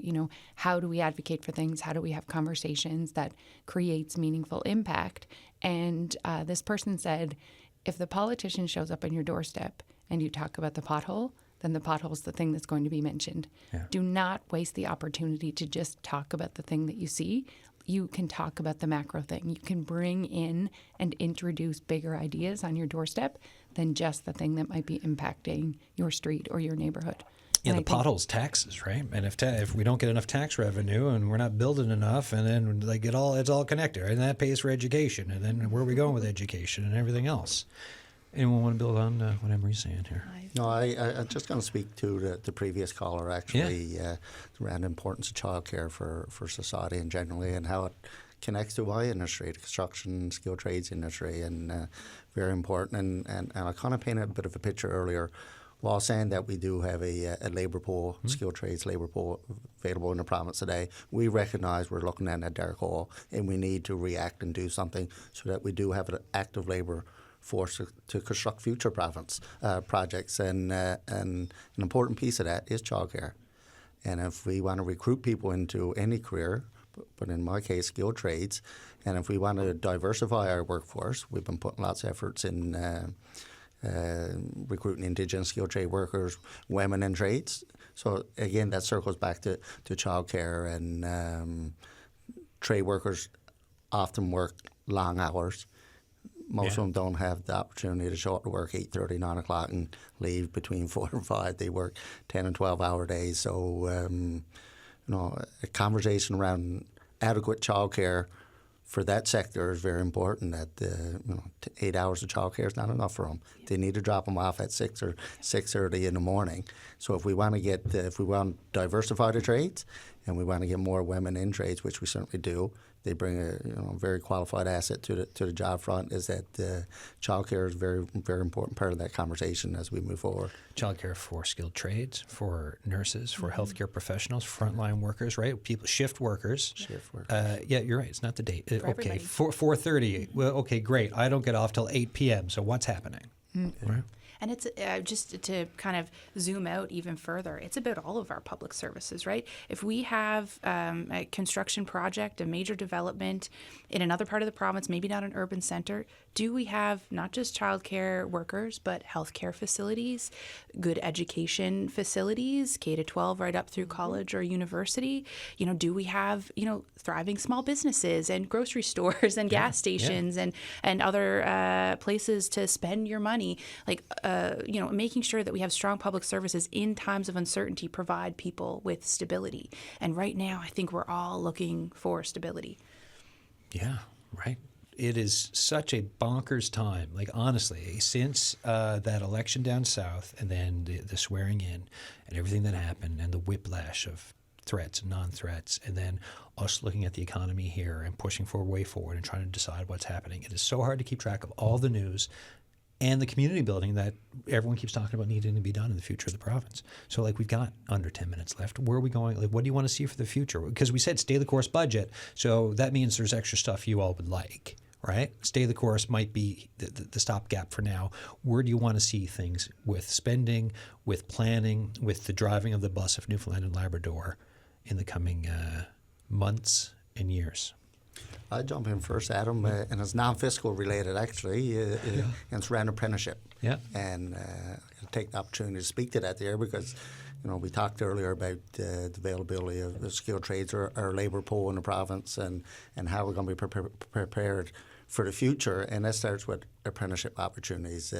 how do we advocate for things? How do we have conversations that creates meaningful impact? And this person said, if the politician shows up on your doorstep and you talk about the pothole, then the pothole is the thing that's going to be mentioned. Yeah. Do not waste the opportunity to just talk about the thing that you see. You can talk about the macro thing. You can bring in and introduce bigger ideas on your doorstep than just the thing that might be impacting your street or your neighborhood. Yeah, the pothole's taxes, right? And if we don't get enough tax revenue and we're not building enough, and then it's all connected, right? And that pays for education, and then where are we going with education and everything else? Anyone want to build on what AnnMarie's saying here? No, I'm just going to speak to the previous caller, actually, around the importance of childcare for society and generally, and how it connects to my industry, the construction, skilled trades industry, and very important. And I kind of painted a bit of a picture earlier while saying that we do have a labour pool, skilled trades labour pool available in the province today, we recognise we're looking at a dark hole and we need to react and do something so that we do have an active labour force to construct future province projects. And an important piece of that is childcare. And if we want to recruit people into any career, but in my case, skilled trades, and if we want to diversify our workforce, we've been putting lots of efforts in recruiting Indigenous skilled trade workers, women in trades. So again, that circles back to childcare, and trade workers often work long hours. Most of them don't have the opportunity to show up to work 8:30, 9 o'clock and leave between 4 and 5. They work 10 and 12-hour days. So, a conversation around adequate childcare for that sector is very important. That 8 hours of childcare is not enough for them. They need to drop them off at 6 or 6:30 in the morning. So if we want to diversify the trades, and we want to get more women in trades, which we certainly do, they bring a very qualified asset to the job front. Is that childcare is a very, very important part of that conversation as we move forward. Childcare for skilled trades, for nurses, for healthcare professionals, frontline workers, right? People, shift workers. Shift work. Yeah, you're right. It's not the date. Okay, everybody. 4:30. Well, okay, great. I don't get off till 8 p.m. So what's happening? Right? And it's just to kind of zoom out even further, it's about all of our public services, right? If we have a construction project, a major development in another part of the province, maybe not an urban center, do we have not just childcare workers, but healthcare facilities, good education facilities, K-12 right up through college or university? Do we have, thriving small businesses and grocery stores and gas stations and other places to spend your money? Making sure that we have strong public services in times of uncertainty provide people with stability. And right now, I think we're all looking for stability. Yeah, right. It is such a bonkers time. Like, honestly, since that election down south and then the swearing in and everything that happened and the whiplash of threats and non-threats, and then us looking at the economy here and pushing for a way forward and trying to decide what's happening. It is so hard to keep track of all the news and the community building that everyone keeps talking about needing to be done in the future of the province. So, we've got under 10 minutes left. Where are we going? What do you want to see for the future? Because we said stay the course budget, so that means there's extra stuff you all would like, right? Stay the course might be the stopgap for now. Where do you want to see things with spending, with planning, with the driving of the bus of Newfoundland and Labrador in the coming months and years? I'll jump in first, Adam, and it's non-fiscal related actually, and it's around apprenticeship. Yeah. And I'll take the opportunity to speak to that there because, we talked earlier about the availability of the skilled trades or our labour pool in the province and how we're going to be prepared for the future. And that starts with apprenticeship opportunities.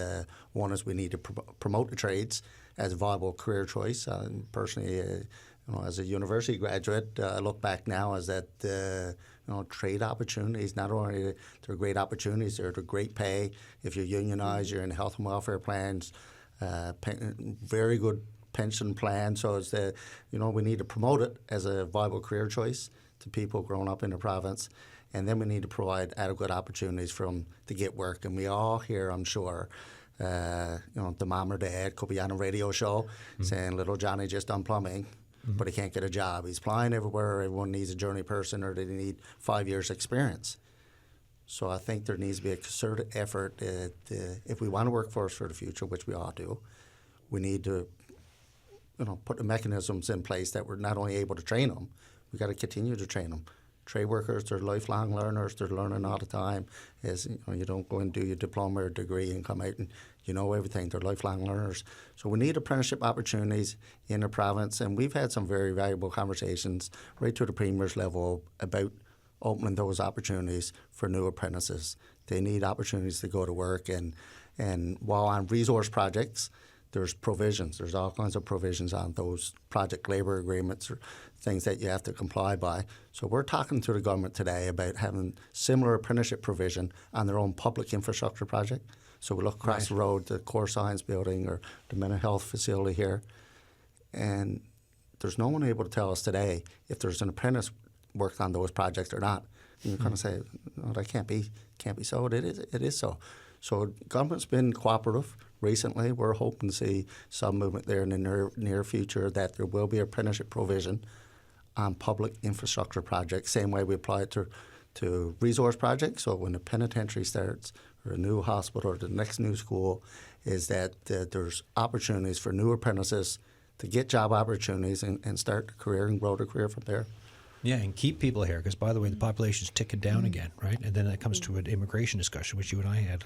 One is we need to promote the trades as a viable career choice. Personally, as a university graduate, I look back now as that trade opportunities, not only they're great opportunities, they're great pay. If you're unionized, you're in health and welfare plans, very good pension plan. So it's we need to promote it as a viable career choice to people growing up in the province. And then we need to provide adequate opportunities for them to get work. And we all hear, I'm sure, the mom or dad could be on a radio show saying, little Johnny just done plumbing. But he can't get a job. He's applying everywhere. Everyone needs a journey person or they need 5 years experience. So I think there needs to be a concerted effort if we want a workforce for the future, which we all do, we need to put the mechanisms in place that we're not only able to train them, we've got to continue to train them. Trade workers, they're lifelong learners. They're learning all the time. You don't go and do your diploma or degree and come out and you know everything. They're lifelong learners. So we need apprenticeship opportunities in the province, and we've had some very valuable conversations right to the Premier's level about opening those opportunities for new apprentices. They need opportunities to go to work, and while on resource projects, there's provisions. There's all kinds of provisions on those project labour agreements or things that you have to comply by. So we're talking to the government today about having similar apprenticeship provision on their own public infrastructure project. So we look across the road, the core science building or the mental health facility here, and there's no one able to tell us today if there's an apprentice worked on those projects or not. And you're going to say, no, that can't be so. It is so. So government's been cooperative recently. We're hoping to see some movement there in the near future, that there will be apprenticeship provision on public infrastructure projects, same way we apply it to resource projects. So when the penitentiary starts, or a new hospital, or the next new school, is that there's opportunities for new apprentices to get job opportunities and start a career and grow their career from there. Yeah, and keep people here, because, by the way, the population's ticking down again, right? And then it comes to an immigration discussion, which you and I had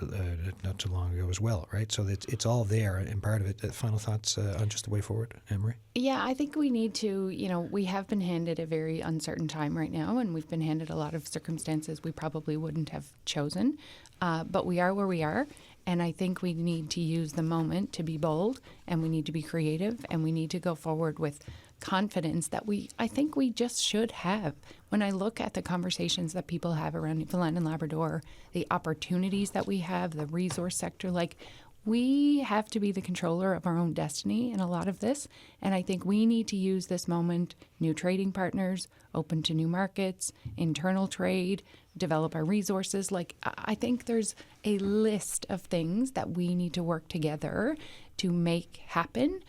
not too long ago as well, right? So it's all there, and part of it. Final thoughts on just the way forward, AnnMarie? Yeah, I think we need to, we have been handed a very uncertain time right now, and we've been handed a lot of circumstances we probably wouldn't have chosen. But we are where we are, and I think we need to use the moment to be bold, and we need to be creative, and we need to go forward with confidence that I think we just should have. When I look at the conversations that people have around Newfoundland and Labrador, the opportunities that we have, the resource sector, we have to be the controller of our own destiny in a lot of this. And I think we need to use this moment, new trading partners, open to new markets, internal trade, develop our resources. I think there's a list of things that we need to work together to make happen,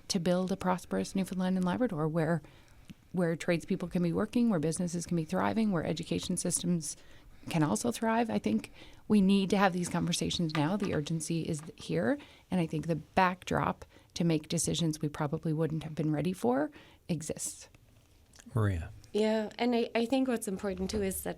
to build a prosperous Newfoundland and Labrador where tradespeople can be working, where businesses can be thriving, where education systems can also thrive. I think we need to have these conversations now. The urgency is here. And I think the backdrop to make decisions we probably wouldn't have been ready for exists. Maria? Yeah, and I think what's important too is that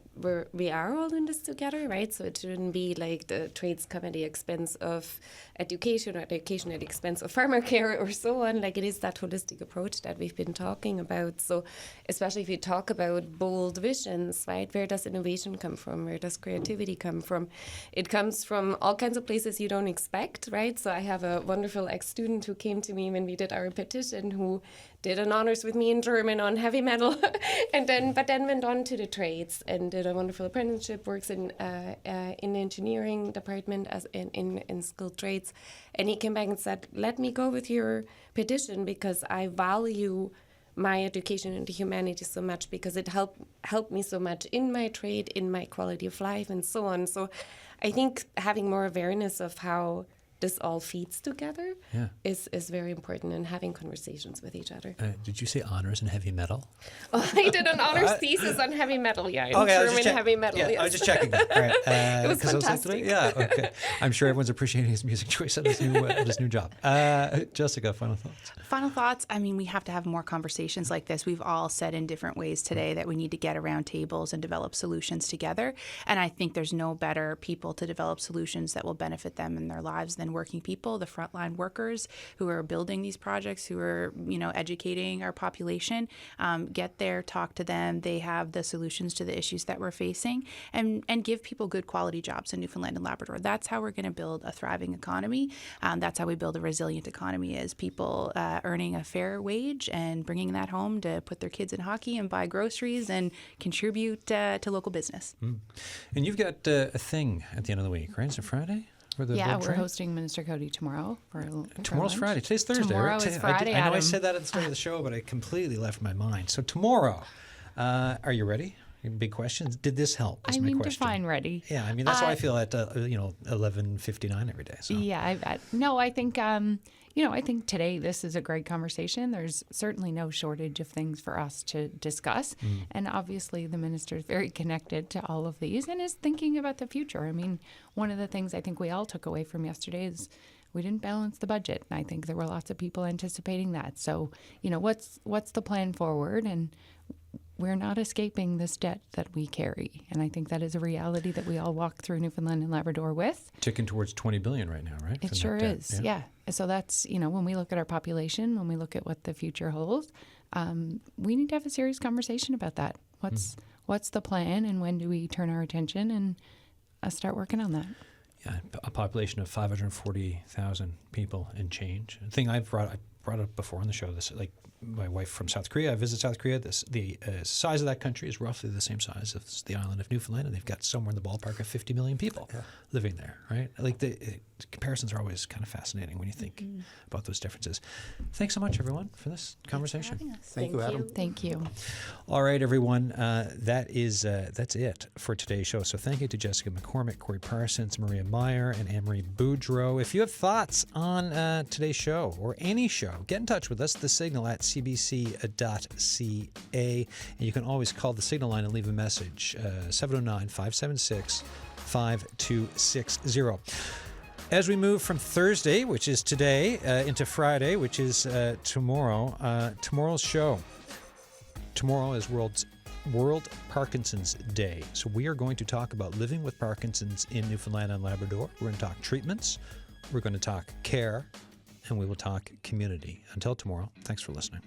we are all in this together, right? So it shouldn't be like the trades come at the expense of education, or education at the expense of pharmacare or so on. It is that holistic approach that we've been talking about. So especially if you talk about bold visions, right? Where does innovation come from? Where does creativity come from? It comes from all kinds of places you don't expect, right? So I have a wonderful ex-student who came to me when we did our petition, who did an honors with me in German on heavy metal, but then went on to the trades and did a wonderful apprenticeship, works in the engineering department as in skilled trades. And he came back and said, let me go with your petition because I value my education into humanity so much, because it helped me so much in my trade, in my quality of life, and so on. So I think having more awareness of how this all feeds together is very important, and having conversations with each other. Did you say honors in heavy metal? Oh, I did an honors thesis on heavy metal, in German heavy metal. Yeah, yes. I was just checking that. All right. It was fantastic. Okay. I'm sure everyone's appreciating his music choice of this new job. Jessica, final thoughts? Final thoughts. We have to have more conversations like this. We've all said in different ways today that we need to get around tables and develop solutions together. And I think there's no better people to develop solutions that will benefit them in their lives than working people, the frontline workers who are building these projects, who are, educating our population. Get there, talk to them. They have the solutions to the issues that we're facing, and give people good quality jobs in Newfoundland and Labrador. That's how we're going to build a thriving economy. That's how we build a resilient economy, is people earning a fair wage and bringing that home to put their kids in hockey and buy groceries and contribute to local business. And you've got a thing at the end of the week, right? Is it Friday? We're hosting Minister Cody tomorrow. Tomorrow's Friday. Today's Thursday, tomorrow right? Is Friday, I know I said that at the start of the show, but I completely left my mind. So tomorrow, are you ready? Big questions. Did this help? Is my question. Define ready. Yeah, that's how I feel at 11:59 every day. So. Yeah, I think I think today this is a great conversation. There's certainly no shortage of things for us to discuss, and obviously the minister is very connected to all of these and is thinking about the future. One of the things I think we all took away from yesterday is we didn't balance the budget, and I think there were lots of people anticipating that. So, what's the plan forward? And we're not escaping this debt that we carry. And I think that is a reality that we all walk through Newfoundland and Labrador with. Ticking towards $20 billion right now, right? It sure is, yeah. So that's, when we look at our population, when we look at what the future holds, we need to have a serious conversation about that. What's the plan, and when do we turn our attention and start working on that? Yeah, a population of 540,000 people and change. The thing I've brought, brought it up before on the show. This, like, my wife from South Korea, I visit South Korea. The size of that country is roughly the same size as the island of Newfoundland, and they've got somewhere in the ballpark of 50 million people living there, right? Like, the comparisons are always kind of fascinating when you think about those differences. Thanks so much, everyone, for this conversation. Thank you, Adam. Thank you. All right, everyone. That's it for today's show. So thank you to Jessica McCormick, Corey Parsons, Maria Mayr, and AnnMarie Boudreau. If you have thoughts on today's show or any show, get in touch with us, The Signal at cbc.ca. And you can always call the Signal line and leave a message, 709-576-5260. As we move from Thursday, which is today, into Friday, which is tomorrow, tomorrow's show. Tomorrow is World Parkinson's Day. So we are going to talk about living with Parkinson's in Newfoundland and Labrador. We're going to talk treatments. We're going to talk care. And we will talk community. Until tomorrow, thanks for listening.